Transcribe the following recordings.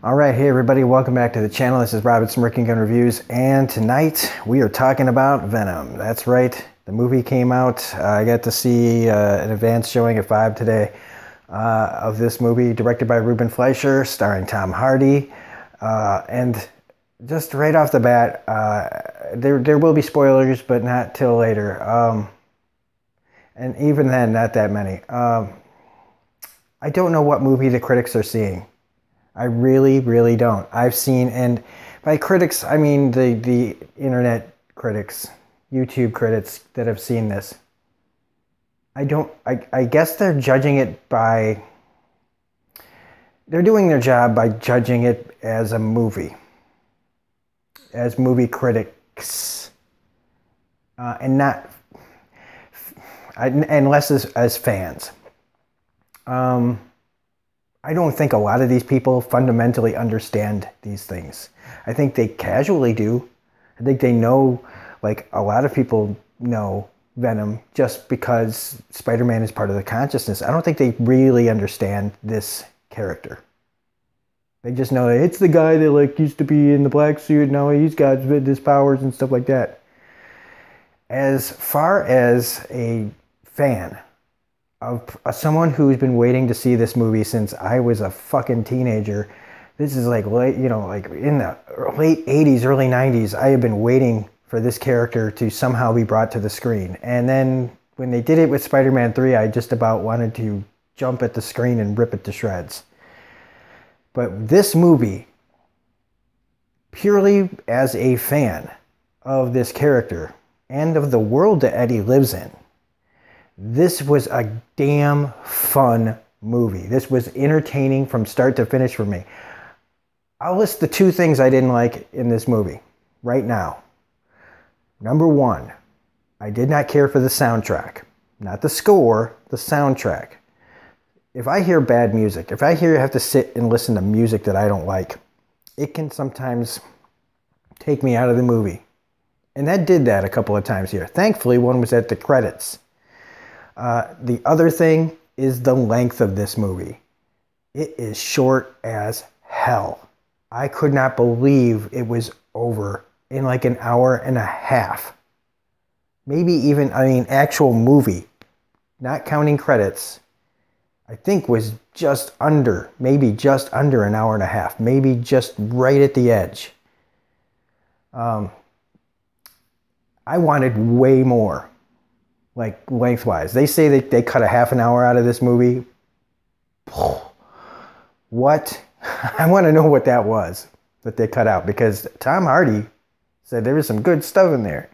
Alright, hey everybody, welcome back to the channel. This is Rob with Smirking Gun Reviews, and tonight we are talking about Venom. That's right, the movie came out. I got to see an advance showing at 5 today of this movie, directed by Ruben Fleischer, starring Tom Hardy. And just right off the bat, there will be spoilers, but not till later. And even then, not that many. I don't know what movie the critics are seeing. I really don't. I've seen, and by critics, I mean the internet critics, YouTube critics that have seen this. I guess they're judging it by, they're doing their job by judging it as a movie, as movie critics, and not, unless as fans. I don't think a lot of these people fundamentally understand these things. I think they casually do. I think they know, like a lot of people know Venom just because Spider-Man is part of the consciousness. I don't think they really understand this character. They just know that it's the guy that like used to be in the black suit, now he's got his powers and stuff like that. As far as a fan of someone who's been waiting to see this movie since I was a fucking teenager. This is like late, like in the late 80s, early 90s. I have been waiting for this character to somehow be brought to the screen. And then when they did it with Spider-Man 3, I just about wanted to jump at the screen and rip it to shreds. But this movie, purely as a fan of this character and of the world that Eddie lives in, this was a damn fun movie. This was entertaining from start to finish for me. I'll list the two things I didn't like in this movie right now. Number one, I did not care for the soundtrack. Not the score, the soundtrack. If I hear bad music, if I have to sit and listen to music that I don't like, it can sometimes take me out of the movie. And that did that a couple of times here. Thankfully, one was at the credits. The other thing is the length of this movie. It is short as hell. I could not believe it was over in like an hour and a half. Maybe even, actual movie, not counting credits, I think was just under, maybe just under an hour and a half. Maybe just right at the edge. I wanted way more. Like lengthwise. They say that they cut a half an hour out of this movie. What? I want to know what that was that they cut out, because Tom Hardy said there was some good stuff in there.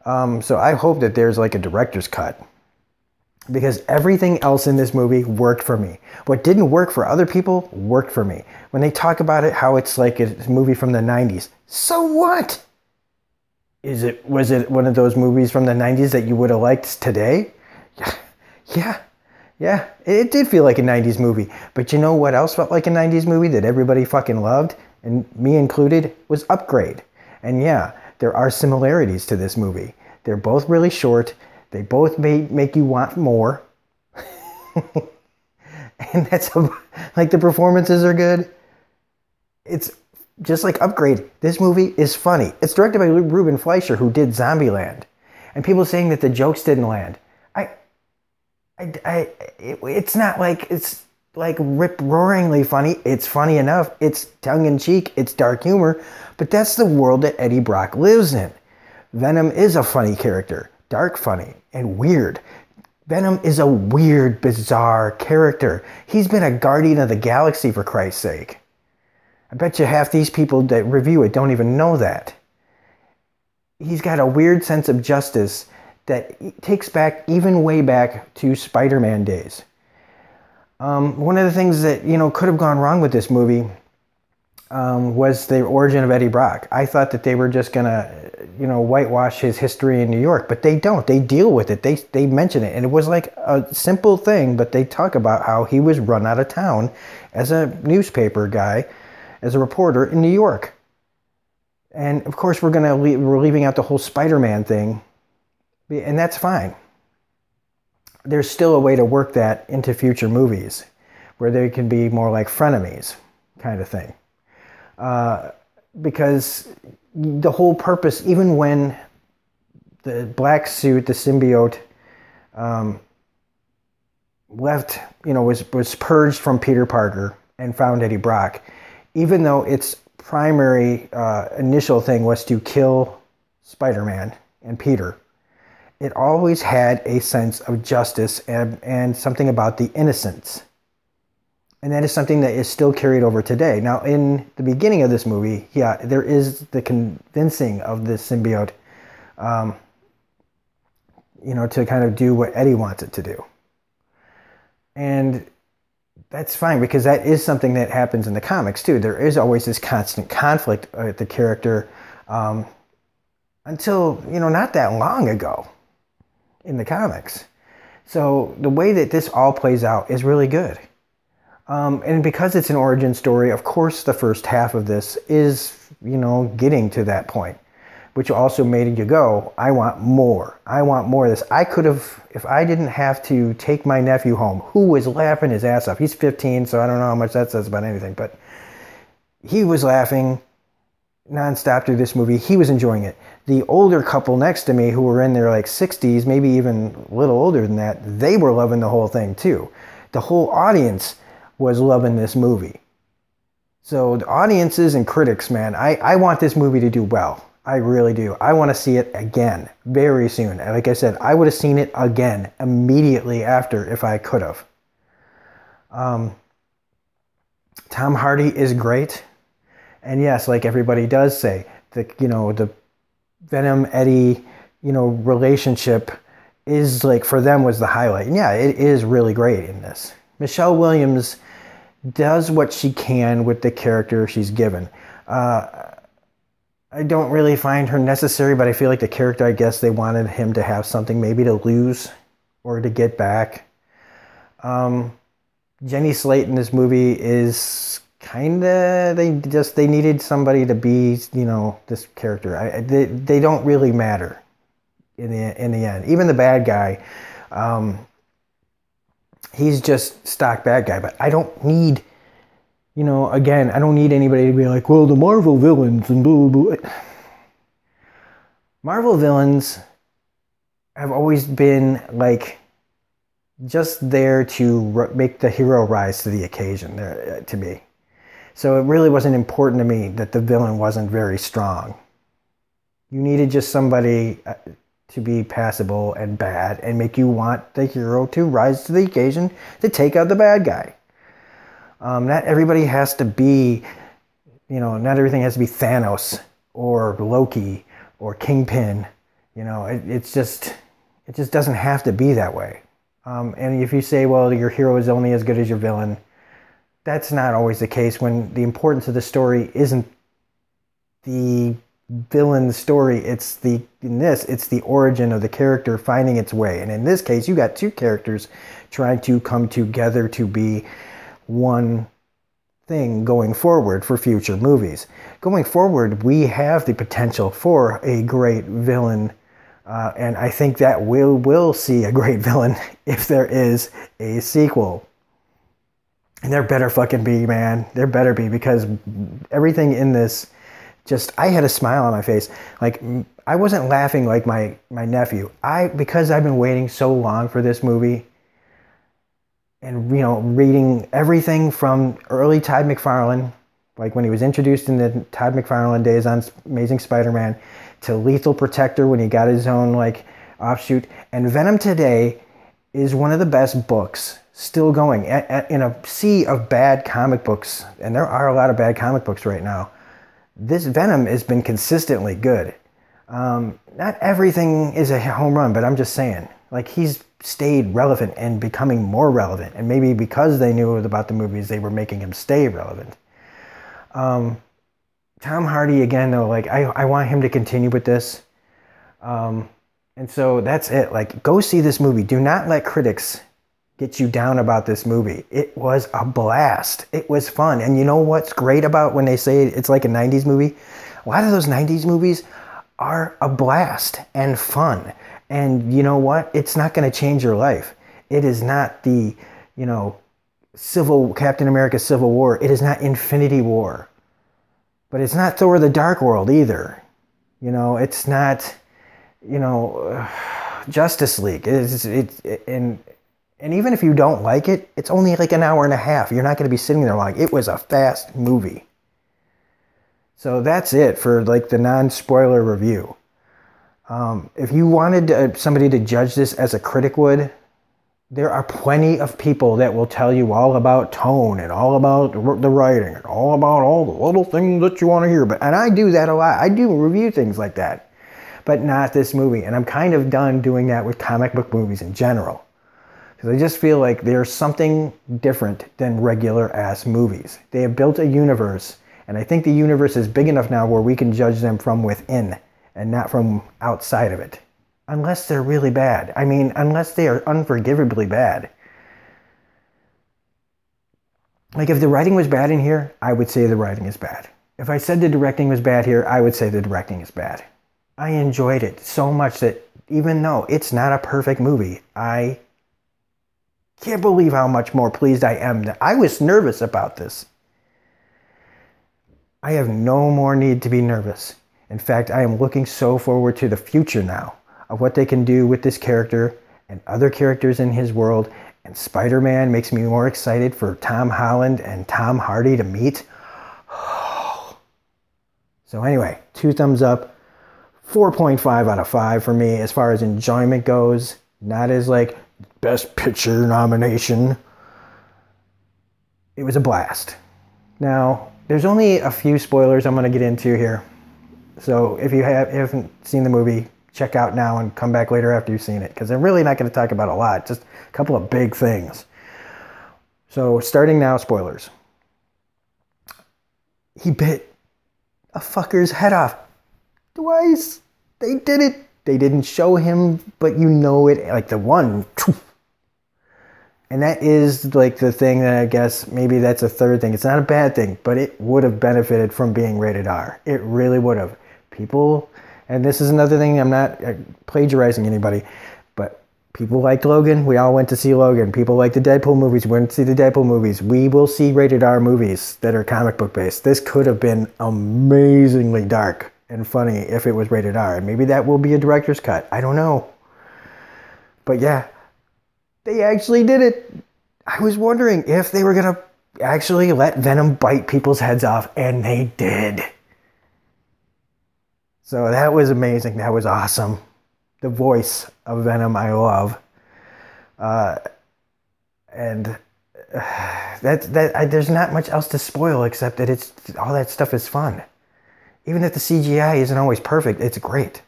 So I hope that there's like a director's cut, because everything else in this movie worked for me. What didn't work for other people worked for me. When they talk about it, how it's like a movie from the 90s. So what? Was it one of those movies from the 90s that you would have liked today? Yeah. It did feel like a 90s movie. But you know what else felt like a 90s movie that everybody fucking loved, and me included, was Upgrade. And yeah, there are similarities to this movie. They're both really short. They both make you want more. And that's like the performances are good. It's just like Upgrade, this movie is funny. It's directed by Ruben Fleischer, who did Zombieland. And people saying that the jokes didn't land. It's not like, it's like rip-roaringly funny. It's funny enough. It's tongue-in-cheek. It's dark humor. But that's the world that Eddie Brock lives in. Venom is a funny character. Dark funny and weird. Venom is a weird, bizarre character. He's been a guardian of the galaxy, for Christ's sake. I bet you half these people that review it don't even know that. He's got a weird sense of justice that takes back, even way back to Spider-Man days. One of the things that, could have gone wrong with this movie was the origin of Eddie Brock. I thought that they were just going to, whitewash his history in New York, but they don't. They deal with it. They mention it. And it was like a simple thing, but they talk about how he was run out of town as a newspaper guy, as a reporter in New York. And of course we're leaving out the whole Spider-Man thing, and that's fine. There's still a way to work that into future movies where they can be more like frenemies. kind of thing. Because the whole purpose, even when the black suit, the symbiote, left, was purged from Peter Parker and found Eddie Brock, even though its primary initial thing was to kill Spider-Man and Peter, it always had a sense of justice and something about the innocence. And that is something that is still carried over today. Now, in the beginning of this movie, yeah, there is the convincing of this symbiote, to kind of do what Eddie wants it to do. And that's fine, because that is something that happens in the comics too. There is always this constant conflict with the character until, not that long ago in the comics. So the way that this all plays out is really good. And because it's an origin story, of course, the first half of this is, getting to that point, which also made you go, I want more. I want more of this. I could have, if I didn't have to take my nephew home, who was laughing his ass off. He's 15, so I don't know how much that says about anything, but he was laughing nonstop through this movie. He was enjoying it. The older couple next to me, who were in their 60s, maybe even a little older than that, they were loving the whole thing too. The whole audience was loving this movie. So the audiences and critics, man, I want this movie to do well. I really do. I want to see it again very soon. Like I said, I would have seen it again immediately after if I could have. Tom Hardy is great. And yes, like everybody does say, the Venom Eddie, relationship is for them was the highlight. And yeah, it is really great in this. Michelle Williams does what she can with the character she's given. I don't really find her necessary, but I feel like the character, I guess they wanted him to have something maybe to lose or to get back. Jenny Slate in this movie is kind of, they needed somebody to be, this character. They don't really matter in the end. Even the bad guy, he's just stock bad guy, but I don't need, again, I don't need anybody to be like, well, the Marvel villains and blah, blah, blah. Marvel villains have always been just there to make the hero rise to the occasion, to me. So it really wasn't important to me that the villain wasn't very strong. You needed just somebody to be passable and bad and make you want the hero to rise to the occasion to take out the bad guy. Not everybody has to be, not everything has to be Thanos or Loki or Kingpin. It just doesn't have to be that way. And if you say, well, your hero is only as good as your villain, that's not always the case when the importance of the story isn't the villain story. It's the origin of the character finding its way. And in this case, you got two characters trying to come together to be one thing going forward for future movies. Going forward, we have the potential for a great villain, and I think that we'll see a great villain if there is a sequel. And there better fucking be, man. There better be, because everything in this, I had a smile on my face. I wasn't laughing like my nephew. Because I've been waiting so long for this movie, and reading everything from early Todd McFarlane, when he was introduced in the Todd McFarlane days on Amazing Spider-Man, to Lethal Protector when he got his own offshoot, and Venom Today is one of the best books still going in a sea of bad comic books, and there are a lot of bad comic books right now. This Venom has been consistently good. Not everything is a home run, but I'm just saying, he's stayed relevant and becoming more relevant, and maybe because they knew about the movies, they were making him stay relevant. Tom Hardy, again, though, I want him to continue with this. And so that's it. Go see this movie. Do not let critics get you down about this movie. It was a blast. It was fun. And you know what's great about when they say it's like a 90s movie? A lot of those 90s movies are a blast and fun. And you know what? It's not going to change your life. It is not the, Captain America Civil War. It is not Infinity War. But it's not Thor the Dark World either. You know, it's not, you know, Justice League. And even if you don't like it, it's only like an hour and a half. You're not going to be sitting there long. It was a fast movie. So that's it for like the non-spoiler review. If you wanted somebody to judge this as a critic would, there are plenty of people that will tell you all about tone and all about the writing and all about all the little things that you want to hear. And I do that a lot. I do review things like that, but not this movie. And I'm kind of done doing that with comic book movies in general, because I just feel like there's something different than regular ass movies. They have built a universe, and I think the universe is big enough now where we can judge them from within and not from outside of it. Unless they're really bad. I mean, unless they are unforgivably bad. Like, if the writing was bad in here, I would say the writing is bad. If I said the directing was bad here, I would say the directing is bad. I enjoyed it so much that even though it's not a perfect movie, I can't believe how much more pleased I am. I was nervous about this. I have no more need to be nervous. In fact, I am looking so forward to the future now of what they can do with this character and other characters in his world. And Spider-Man makes me more excited for Tom Holland and Tom Hardy to meet. So anyway, 2 thumbs up, 4.5 out of 5 for me as far as enjoyment goes. Not as like best picture nomination. It was a blast. Now, there's only a few spoilers I'm going to get into here. So if you haven't seen the movie, check out now and come back later after you've seen it, because I'm really not going to talk about a lot, just a couple of big things. So starting now, spoilers. He bit a fucker's head off twice. They did it. They didn't show him, but you know it, like the one. And that is like the thing that I guess maybe that's a third thing. It's not a bad thing, but it would have benefited from being rated R. It really would have. People, and this is another thing, I'm not plagiarizing anybody, but people liked Logan. We all went to see Logan. People like the Deadpool movies. We went to see the Deadpool movies. We will see rated R movies that are comic book based. This could have been amazingly dark and funny if it was rated R. And maybe that will be a director's cut. I don't know. But yeah, they actually did it. I was wondering if they were going to actually let Venom bite people's heads off, and they did. So that was amazing. That was awesome. The voice of Venom I love. There's not much else to spoil except that it's all that stuff is fun. Even if the CGI isn't always perfect, it's great.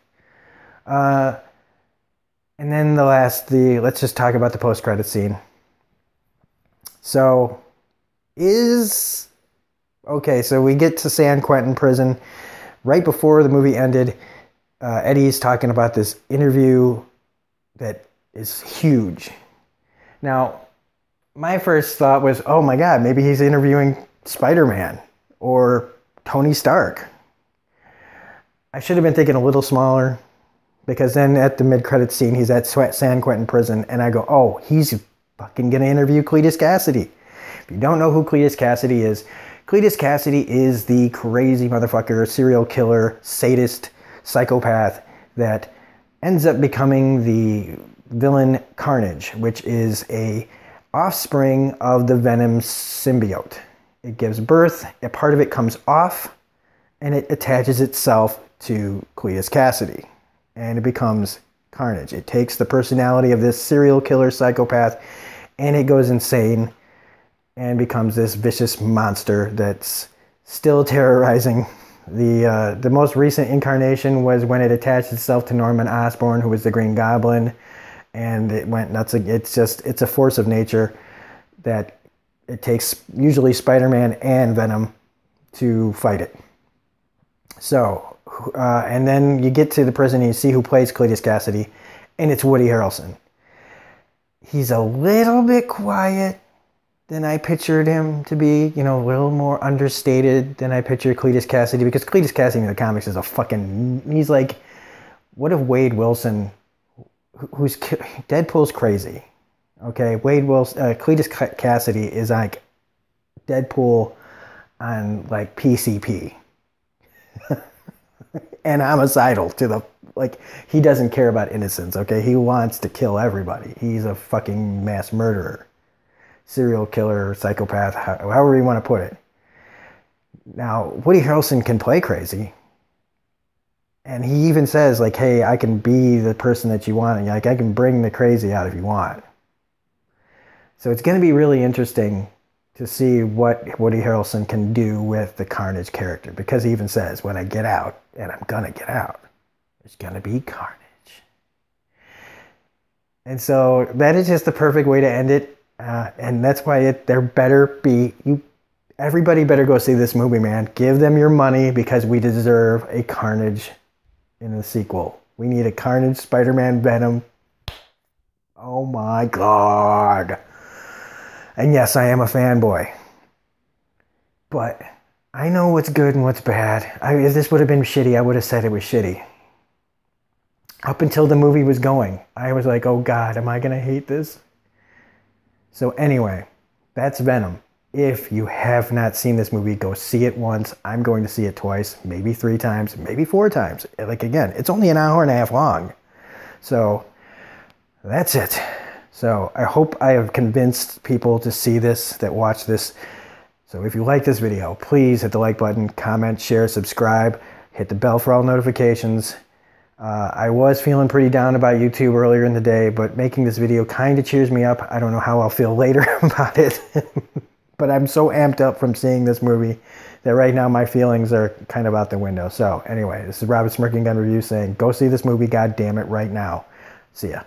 And then let's just talk about the post-credit scene. So we get to San Quentin prison. Right before the movie ended, Eddie's talking about this interview that is huge. Now, my first thought was, oh my God, maybe he's interviewing Spider-Man or Tony Stark. I should have been thinking a little smaller, because then at the mid-credits scene, he's at San Quentin prison, and I go, oh, he's fucking gonna interview Cletus Cassidy. If you don't know who Cletus Cassidy is the crazy motherfucker, serial killer, sadist, psychopath that ends up becoming the villain Carnage, which is a offspring of the Venom symbiote. It gives birth, a part of it comes off, and it attaches itself to Cletus Cassidy, and it becomes Carnage. It takes the personality of this serial killer psychopath, and it goes insane and becomes this vicious monster that's still terrorizing. The most recent incarnation was when it attached itself to Norman Osborn, who was the Green Goblin, and it went nuts. It's a force of nature that it takes usually Spider-Man and Venom to fight it. So, and then you get to the prison and you see who plays Cletus Cassidy, and it's Woody Harrelson. He's a little bit quiet than I pictured him to be, a little more understated than I pictured Cletus Cassidy, because Cletus Cassidy in the comics is he's like, what if Wade Wilson, Deadpool's crazy, Okay, Wade Wilson, Cletus Cassidy is like Deadpool on like PCP and homicidal to the like. He doesn't care about innocence. Okay, he wants to kill everybody. He's a fucking mass murderer, serial killer, psychopath, however you want to put it. Now, Woody Harrelson can play crazy. And he even says, like, hey, I can be the person that you want. And like, I can bring the crazy out if you want. So it's going to be really interesting to see what Woody Harrelson can do with the Carnage character. Because he even says, when I get out, and I'm going to get out, there's going to be carnage. And so that is just the perfect way to end it. And that's why there better be... Everybody better go see this movie, man. Give them your money because we deserve a Carnage in the sequel. We need a Carnage, Spider-Man, Venom. Oh my God. And yes, I am a fanboy. But I know what's good and what's bad. If this would have been shitty, I would have said it was shitty. Up until the movie was going, I was like, oh God, am I going to hate this? So anyway, that's Venom. If you have not seen this movie, go see it once. I'm going to see it twice, maybe 3 times, maybe 4 times. Like, again, it's only an hour and a half long. So that's it. So I hope I have convinced people to see this, that watch this. So if you like this video, please hit the like button, comment, share, subscribe, hit the bell for all notifications. I was feeling pretty down about YouTube earlier in the day, but making this video kind of cheers me up. I don't know how I'll feel later about it. But I'm so amped up from seeing this movie that right now my feelings are kind of out the window. So anyway, this is Robert Smirking Gun Review saying, go see this movie, God damn it, right now. See ya.